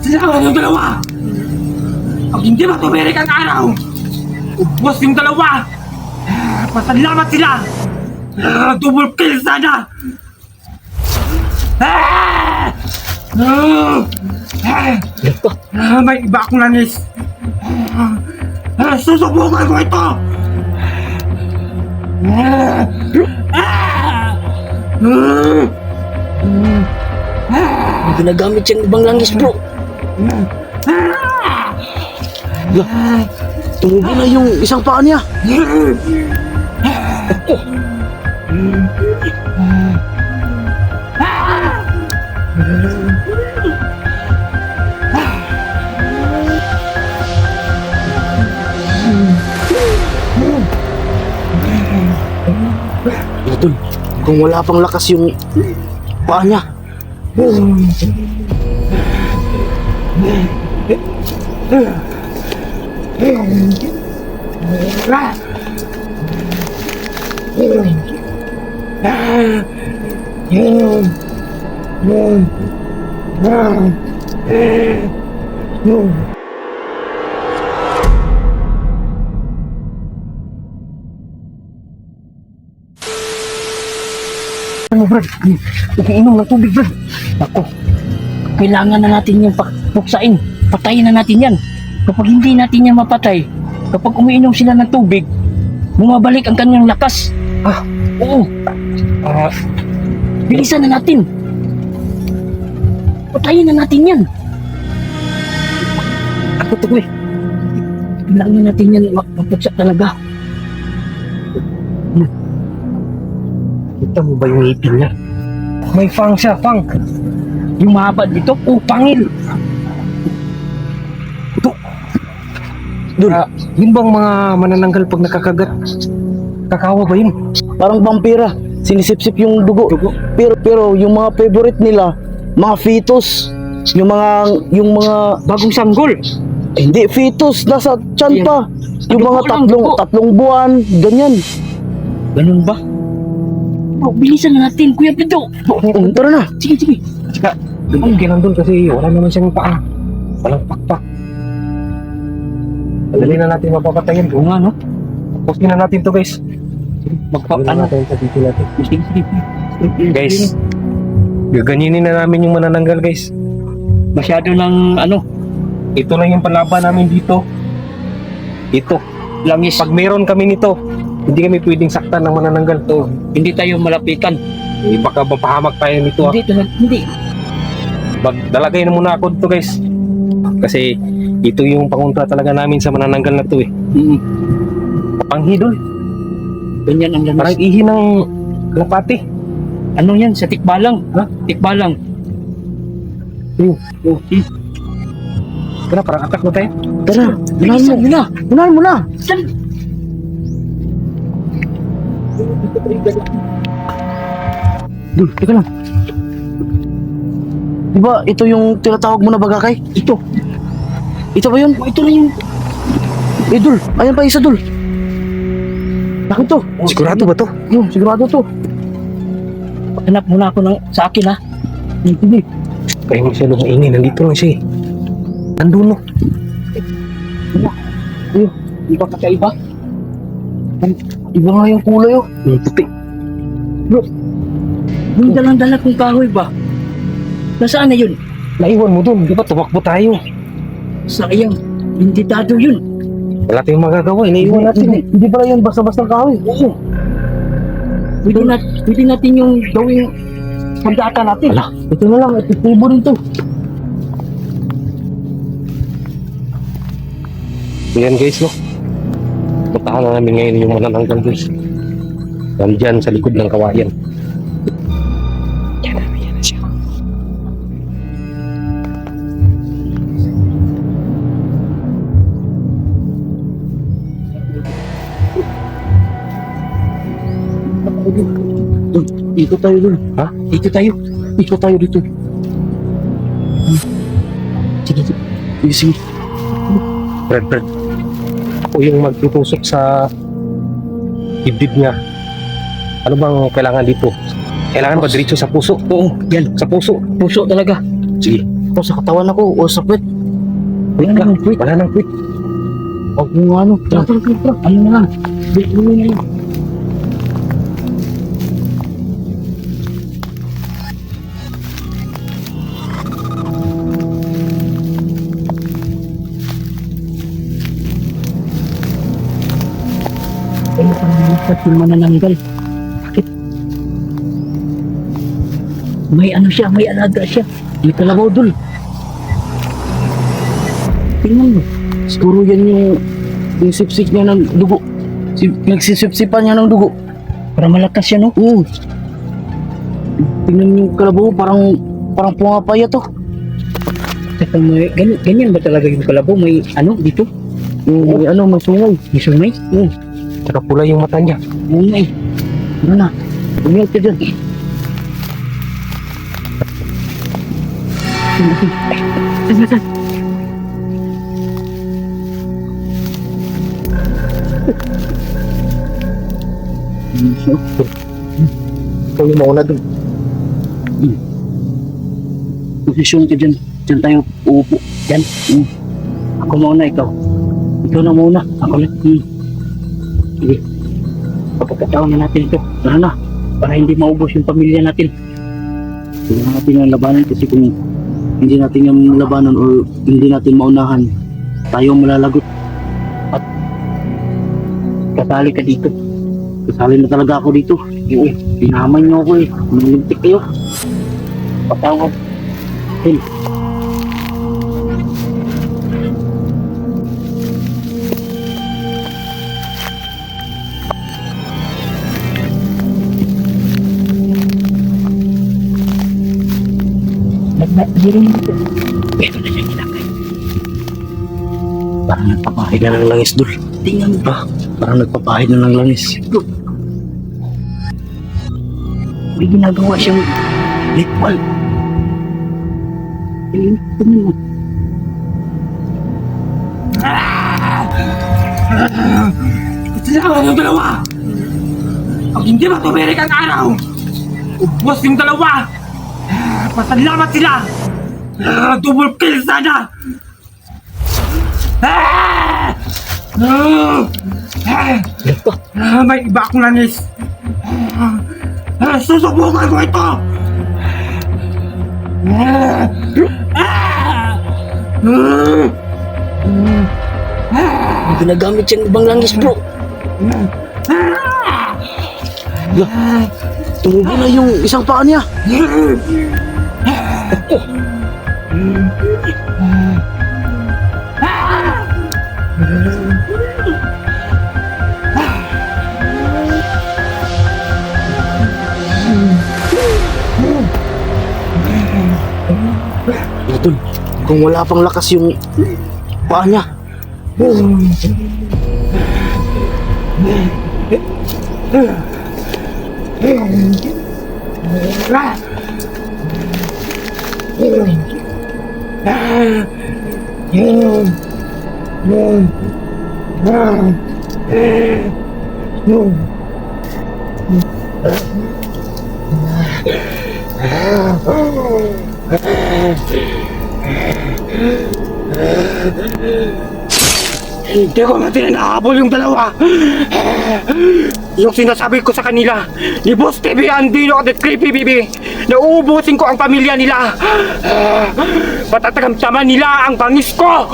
Silangan yung dalawa! Pag hindi matumirik ang araw, ubos yung dalawa! Pasalamat sila! Double kill sana! May iba akong langis! Susubukan ko ito! May ginagamit siyang ibang langis, bro. Tumubo na yung isang paa niya. Idol, kung wala pang lakas yung paa niya. Ano, Brad? Iinom ng tubig, Brad. Ako, kailangan na natin yung puksain. Patayin na natin yan. Kapag hindi natin yan mapatay, kapag umiinom sila ng tubig, bumabalik ang kanyang lakas. Ah, Oo, bilisan na natin. Patayin na natin yan. ako to, eh. Kailangan natin yan mapuksa talaga. Kita mo ba yung ngipin niya? May fang siya, fang. Yung mahaba dito, Pangil. Ito. Dul, yun bang mga manananggal pag nakakagat? Kakawa ba yun? parang vampira. Sinisipsip yung dugo. Pero yung mga favorite nila, mga fetus. Yung mga Bagong sanggol. hindi fetus, nasa tiyan pa. Yung Dugo mga lang, dugo. tatlong buwan, ganyan. Ganun ba? Oh, bilisan na natin, Kuya Pito. Tara na. Sige. Tsaka, ang ginandun kasi wala naman siyang paa. Walang pakpak. Madali na natin mapapatayin. Oo nga, no? Postin na natin to, guys. Magpa-ano? natin sa dito natin. Sige. Guys, gaganinin na namin yung manananggal, guys. Masyado ng Ito lang yung palaban namin dito. Ito. langis. Pag meron kami nito, hindi kami pwedeng saktan ng manananggal to. Hindi tayo malapitan. Baka mapahamak tayo nito. Hindi. Dalagay na muna ako dito, guys. Kasi ito yung pangontra talaga namin sa manananggal na to, eh. Panghidol. Ganyan ang langis. Parang ihi ng kalapati. Ano yan? Sa tikbalang. Ha? Tikbalang. Okay. Tara, parang attack mo tayo. Tara, unahan mo na. Saan? Dul, teka lang. Diba, ito yung tinatawag mo na bagakay? Ito ba yun? Ito na yung... Dul, ayan pa isa, Dul. Bakit to? Sigurado ba to? Sigurado to. Hanap muna ako sa akin, ha? Hindi. Kaya mo siya lumaingay. Nandito lang siya, eh. Nandun, no? Di ba kakaiba? Iba nga yung kulay, oh. Yung puti. Yung dalang-dala kong kahoy ba? Nasaan na yun? Naiwan mo dun. Di ba tumakbo tayo? Sayang, hindi dado yun. Wala tayong magagawa. Naiwan natin, eh. Hindi pala yun basta-basta kahoy. Oo. Pwede natin yung gawing sandata natin. Wala. Ito na lang, epektibo rin to. Yan, guys, no? Puntahan na namin ngayon yung manananggal, guys. Nandyan sa likod ng kawayan. Yan na siya. Dito tayo dun. Ha? Dito tayo. Dito tayo dito. Sige. Brad. Ako yung magtutusok sa dibdib niya. Ano bang kailangan dito? Kailangan ba diretso sa puso? Oo, yan. Sa puso. Puso talaga. Sige. sakto sa katawan ako o sakit. Wait lang, wala nang quit. Huwag mo ano. Tara. Ano na lang. Ano na lang. Ano pa nalipat yung manananggal? Bakit? May ano siya, may alaga siya. May kalabaw dul. Tingnan mo. Siguro yan yung sipsip niya ng dugo. Nagsisipsipan niya ng dugo. Para malakas siya, no? Oo. Tingnan mo yung kalabaw, parang pumapaya to. Teka, ganyan ba talaga yung kalabaw? May ano dito? May ano, may sungay. May sungay? Oo. Tsaka pula yung mata niya. Oo nga eh. Ano na? Umiyot ka dyan. Ikaw yung mauna dun. Posisyon ka dyan. Dyan tayo uupo. Dyan. Ako muna, ikaw. Ikaw na muna. Ako na. Sige. Kapagkataon na natin ito. Tara na. Para hindi maubos yung pamilya natin. Hindi natin ang labanan kasi kung hindi natin yung labanan o hindi natin maunahan, tayo malalagot. At kasali ka dito. Kasali na talaga ako dito. Oo. Pinahamay niyo ako eh. Malintik kayo. Patawag. Hey. Nagdirin dito. Ito na siya nilakay. Parang nagpapahid na ng langis dul. Tingnan mo ba? Parang nagpapahid na ng langis. May ginagawa siyang ritual. Tingnan mo. Sila yung dalawa! Pag hindi matumirik ang araw, ubos yung dalawa! Pasalamat sila! Double kill sana! May iba akong langis! Susubukan ko ito! May ginagamit siyang ibang langis, bro. Tumubo na yung isang paa niya. Idol, kung wala pang lakas yung paa niya. Hindi ko man tinahabol yung dalawa. Yung sinasabi ko sa kanila, ni Boss TV Andino at Creepy Bibi, na uubusin ko ang pamilya nila. Patatagamtaman nila ang bangis ko.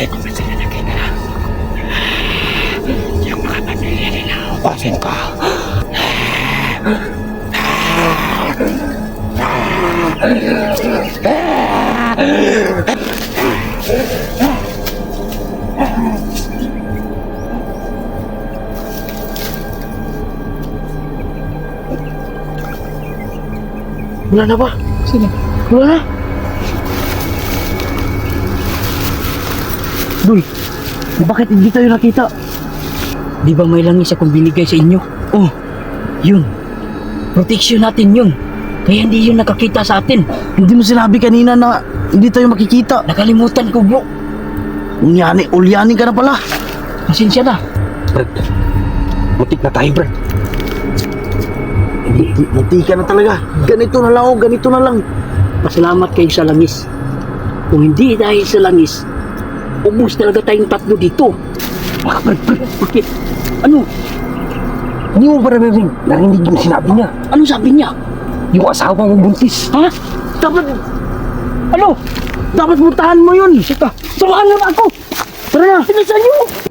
Hindi ko man sila nakita. Yung mga pamilya nila, upasin ko. Wala na ba? Sino? Wala na. Dul, bakit hindi tayo nakita? Di ba may langis akong binigay sa inyo? Oh, yun. Protection natin yun. Kaya hindi yun nakakita sa atin. Hindi mo sinabi kanina na hindi tayo makikita. Nakalimutan ko, bro. Ulyani ka na pala. Pasensya na. Brad, mutik na tayo, Brad. Hindi ka na talaga. Ganito na lang, ganito na lang. Pasalamat kayo sa langis. Kung hindi dahil sa langis, ubus talaga tayong tatlo dito. Bakit? Ano? Hindi mo ba narinig yung sinabi niya? Ano sabi niya? Yung asawa mong buntis. Ha? Dapat... Ano? Dapat mutahan mo yun. Sika. Samahan lang ako. Tara na. Pinasan niyo.